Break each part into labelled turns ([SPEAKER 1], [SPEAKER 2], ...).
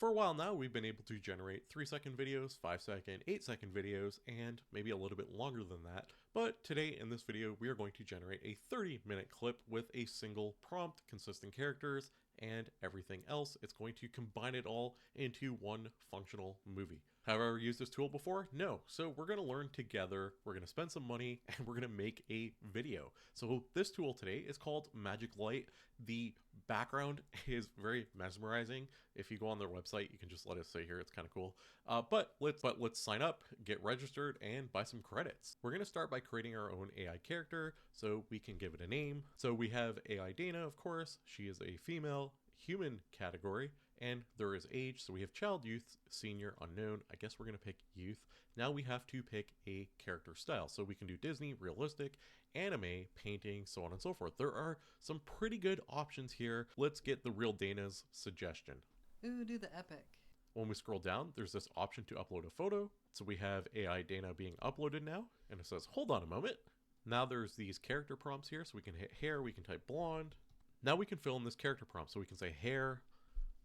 [SPEAKER 1] For a while now, we've been able to generate 3-second videos, 5-second, 8-second videos, and maybe a little bit longer than that. But today in this video, we are going to generate a 30-minute clip with a single prompt, consistent characters, and everything else. It's going to combine it all into one functional movie. Have I ever used this tool before? No. So we're going to learn together, we're going to spend some money, and we're going to make a video. So this tool today is called Magic Light. The background is very mesmerizing. If you go on their website, you can just let it say here, it's kind of cool. But let's sign up, get registered, and buy some credits. We're going to start by creating our own AI character, so we can give it a name. So we have AI Dana, of course. She is a female, human category, and there is age. So we have child, youth, senior, unknown. I guess we're going to pick youth. Now we have to pick a character style. So we can do Disney, realistic, anime, painting, so on and so forth. There are some pretty good options here. Let's get the real Dana's suggestion.
[SPEAKER 2] Ooh, do the epic.
[SPEAKER 1] When we scroll down, there's this option to upload a photo. So we have AI Dana being uploaded now, and it says, hold on a moment. Now there's these character prompts here. So we can hit hair, we can type blonde. Now we can fill in this character prompt. So we can say hair,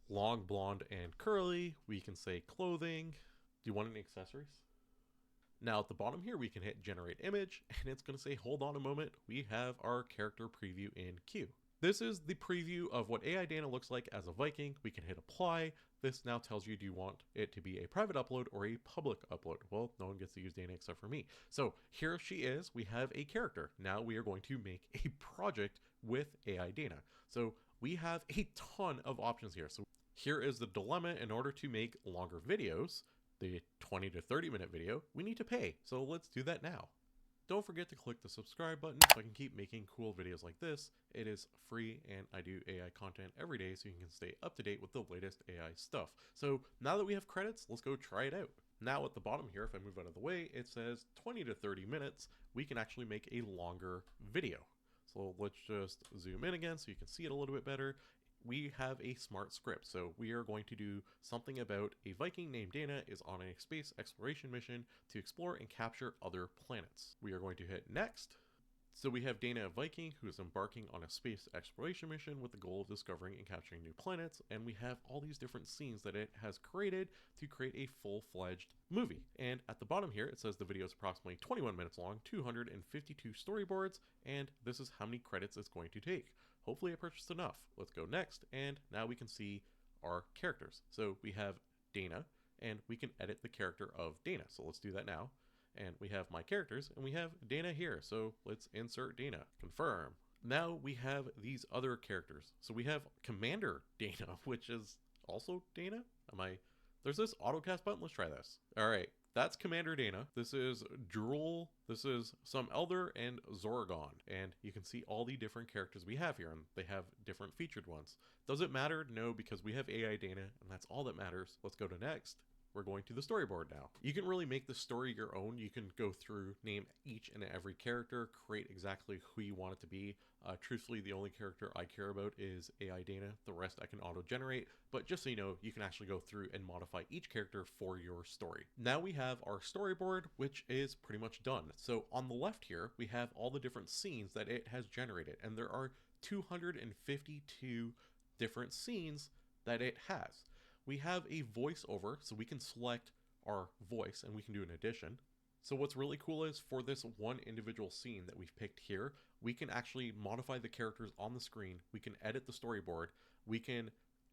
[SPEAKER 1] long, blonde, and curly. We can say clothing. Do you want any accessories? Now at the bottom here, we can hit generate image, and it's going to say, hold on a moment. We have our character preview in queue. This is the preview of what AI Dana looks like as a Viking. We can hit apply. This now tells you, do you want it to be a private upload or a public upload? Well, no one gets to use Dana except for me. So here she is. We have a character. Now we are going to make a project with AI Dana. So we have a ton of options here. So here is the dilemma. In order to make longer videos, the 20 to 30 minute video, we need to pay. So let's do that now. Don't forget to click the subscribe button so I can keep making cool videos like this. It is free, and I do AI content every day so you can stay up to date with the latest AI stuff. So now that we have credits, let's go try it out. Now at the bottom here, if I move out of the way, it says 20 to 30 minutes. We can actually make a longer video. So let's just zoom in again so you can see it a little bit better. We have a smart script. So we are going to do something about a Viking named Dana is on a space exploration mission to explore and capture other planets. We are going to hit next. So we have Dana, a Viking, who is embarking on a space exploration mission with the goal of discovering and capturing new planets. And we have all these different scenes that it has created to create a full-fledged movie. And at the bottom here, it says the video is approximately 21 minutes long, 252 storyboards, and this is how many credits it's going to take. Hopefully I purchased enough. Let's go next, and now we can see our characters. So we have Dana, and we can edit the character of Dana. So let's do that now. And we have my characters, and we have Dana here. So let's insert Dana. Confirm. Now we have these other characters. So we have Commander Dana, which is also Dana. There's this autocast button. Let's try this. All right. That's Commander Dana. This is Drool. This is some Elder and Zorgon. And you can see all the different characters we have here, and they have different featured ones. Does it matter? No, because we have AI Dana, and that's all that matters. Let's go to next. We're going to the storyboard now. You can really make the story your own. You can go through, name each and every character, create exactly who you want it to be. Truthfully, the only character I care about is AI Dana. The rest I can auto-generate, but just so you know, you can actually go through and modify each character for your story. Now we have our storyboard, which is pretty much done. So on the left here, we have all the different scenes that it has generated, and there are 252 different scenes that it has. We have a voiceover, so we can select our voice and we can do an addition. So what's really cool is for this one individual scene that we've picked here, we can actually modify the characters on the screen. We can edit the storyboard. We can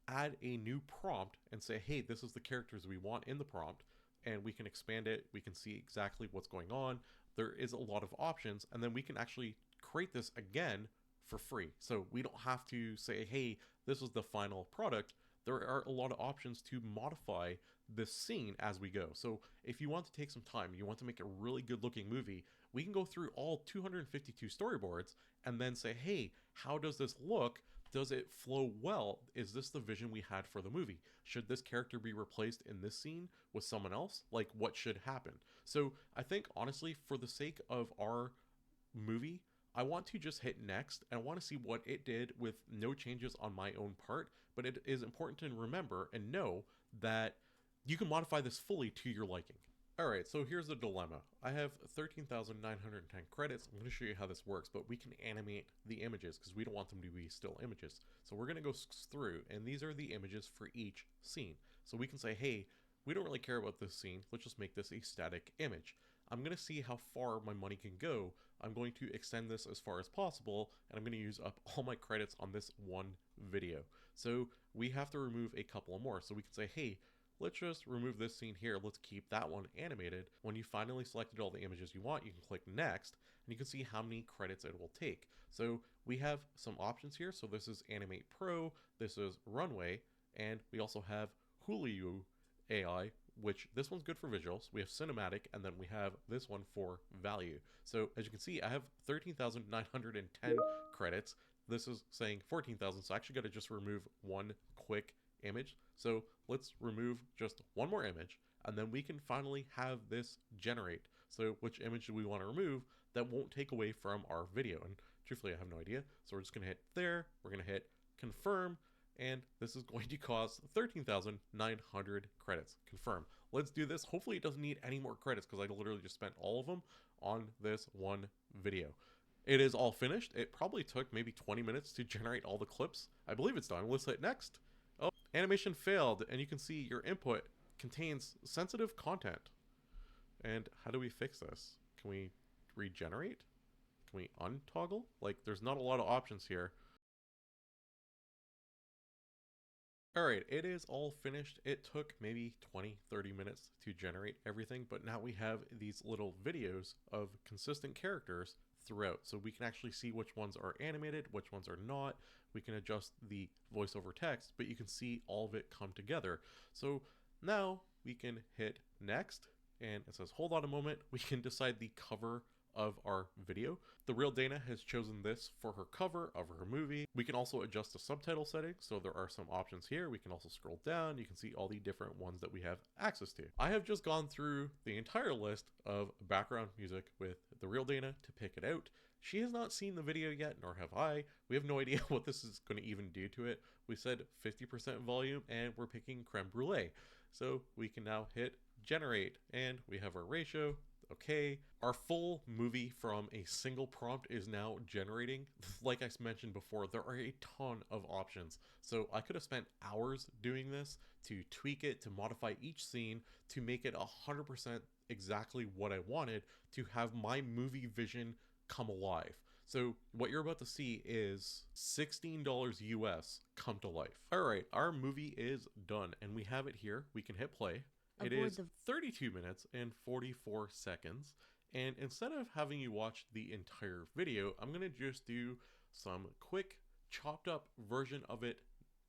[SPEAKER 1] add a new prompt and say, hey, this is the characters we want in the prompt. And we can expand it. We can see exactly what's going on. There is a lot of options. And then we can actually create this again for free. So we don't have to say, hey, this is the final product. There are a lot of options to modify this scene as we go. So if you want to take some time, you want to make a really good looking movie, we can go through all 252 storyboards and then say, hey, how does this look? Does it flow well? Is this the vision we had for the movie? Should this character be replaced in this scene with someone else? Like, what should happen? So I think honestly, for the sake of our movie, I want to just hit next, and I want to see what it did with no changes on my own part, but it is important to remember and know that you can modify this fully to your liking. Alright, so here's the dilemma. I have 13,910 credits. I'm going to show you how this works, but we can animate the images because we don't want them to be still images. So we're going to go through, and these are the images for each scene. So we can say, hey, we don't really care about this scene. Let's just make this a static image. I'm going to see how far my money can go. I'm going to extend this as far as possible, and I'm going to use up all my credits on this one video. So we have to remove a couple more. So we can say, hey, let's just remove this scene here. Let's keep that one animated. When you finally selected all the images you want, you can click next, and you can see how many credits it will take. So we have some options here. So this is Animate Pro, this is Runway, and we also have Hulu AI, which this one's good for visuals. We have cinematic, and then we have this one for value. So as you can see, I have 13,910 credits. This is saying 14,000, so I actually got to just remove one quick image. So let's remove just one more image, and then we can finally have this generate. So which image do we want to remove that won't take away from our video? And truthfully, I have no idea. So we're just going to hit there. We're going to hit confirm, and this is going to cost 13,900 credits. Confirm. Let's do this. Hopefully it doesn't need any more credits because I literally just spent all of them on this one video. It is all finished. It probably took maybe 20 minutes to generate all the clips. I believe it's done. Let's hit next. Oh, animation failed, and you can see your input contains sensitive content. And how do we fix this? Can we regenerate? Can we untoggle? Like, there's not a lot of options here. Alright, it is all finished. It took maybe 20-30 minutes to generate everything, but now we have these little videos of consistent characters throughout. So we can actually see which ones are animated, which ones are not. We can adjust the voiceover text, but you can see all of it come together. So now we can hit next, and it says, hold on a moment. We can decide the cover of our video. The real Dana has chosen this for her cover of her movie. We can also adjust the subtitle settings, so there are some options here. We can also scroll down. You can see all the different ones that we have access to. I have just gone through the entire list of background music with the real Dana to pick it out. She has not seen the video yet, nor have I. We have no idea what this is going to even do to it. We said 50% volume, and we're picking creme brulee. So we can now hit generate, and we have our ratio. Okay, our full movie from a single prompt is now generating. Like I mentioned before, there are a ton of options. So I could have spent hours doing this to tweak it, to modify each scene, to make it 100% exactly what I wanted, to have my movie vision come alive. So what you're about to see is $16 US come to life. All right, our movie is done, and we have it here. We can hit play. It is 32 minutes and 44 seconds, and instead of having you watch the entire video, I'm going to just do some quick chopped up version of it,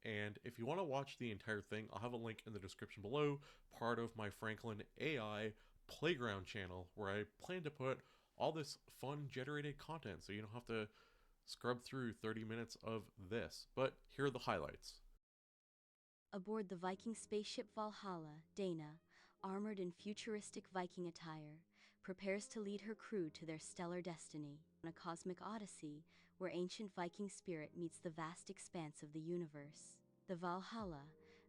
[SPEAKER 1] and if you want to watch the entire thing, I'll have a link in the description below, part of my Franklin AI Playground channel, where I plan to put all this fun generated content so you don't have to scrub through 30 minutes of this, but here are the highlights.
[SPEAKER 2] Aboard the Viking spaceship Valhalla, Dana, armored in futuristic Viking attire, prepares to lead her crew to their stellar destiny on a cosmic odyssey where ancient Viking spirit meets the vast expanse of the universe. The Valhalla,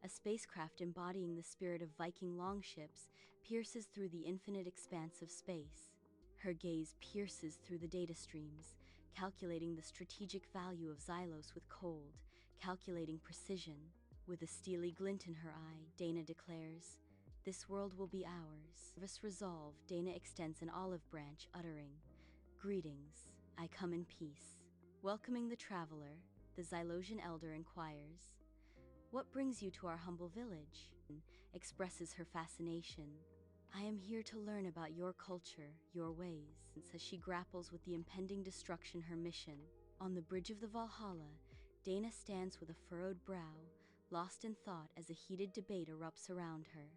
[SPEAKER 2] a spacecraft embodying the spirit of Viking longships, pierces through the infinite expanse of space. Her gaze pierces through the data streams, calculating the strategic value of Xylos with cold, calculating precision. With a steely glint in her eye, Dana declares, "This world will be ours." With resolve, Dana extends an olive branch, uttering, "Greetings, I come in peace." Welcoming the traveler, the Xylosian elder inquires, "What brings you to our humble village?" Expresses her fascination. "I am here to learn about your culture, your ways," as she grapples with the impending destruction her mission. On the bridge of the Valhalla, Dana stands with a furrowed brow, lost in thought as a heated debate erupts around her.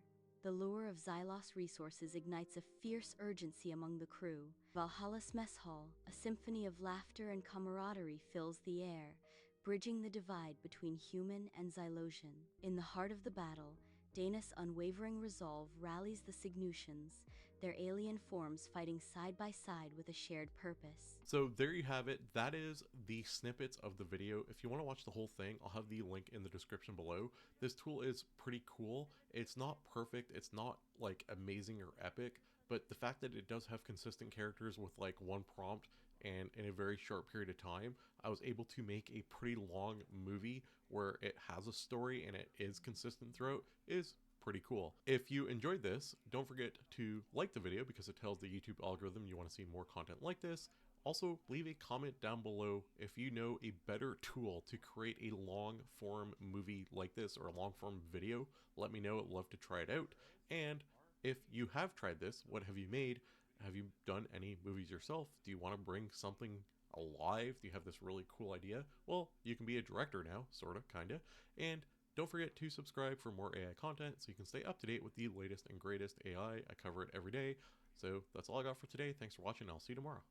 [SPEAKER 2] The lure of Xylos resources ignites a fierce urgency among the crew. Valhalla's mess hall, a symphony of laughter and camaraderie fills the air, bridging the divide between human and Xylosian. In the heart of the battle, Dana's unwavering resolve rallies the Cygnutians, their alien forms fighting side by side with a shared purpose. So there you have it. That is the snippets of the video. If you want to watch the whole thing, I'll have the link in the description below. This tool is pretty cool. It's not perfect. It's not like amazing or epic, but the fact that it does have consistent characters with like one prompt and in a very short period of time, I was able to make a pretty long movie where it has a story and it is consistent throughout is
[SPEAKER 1] pretty cool. If you enjoyed this, don't forget to like the video because it tells the YouTube algorithm you want to see more content like this. Also, leave a comment down below if you know a better tool to create a long form movie like this or a long form video. Let me know. I'd love to try it out. And if you have tried this, what have you made? Have you done any movies yourself? Do you want to bring something alive? Do you have this really cool idea? Well, you can be a director now, sort of, kind of. And don't forget to subscribe for more AI content so you can stay up to date with the latest and greatest AI. I cover it every day. So that's all I got for today. Thanks for watching. I'll see you tomorrow.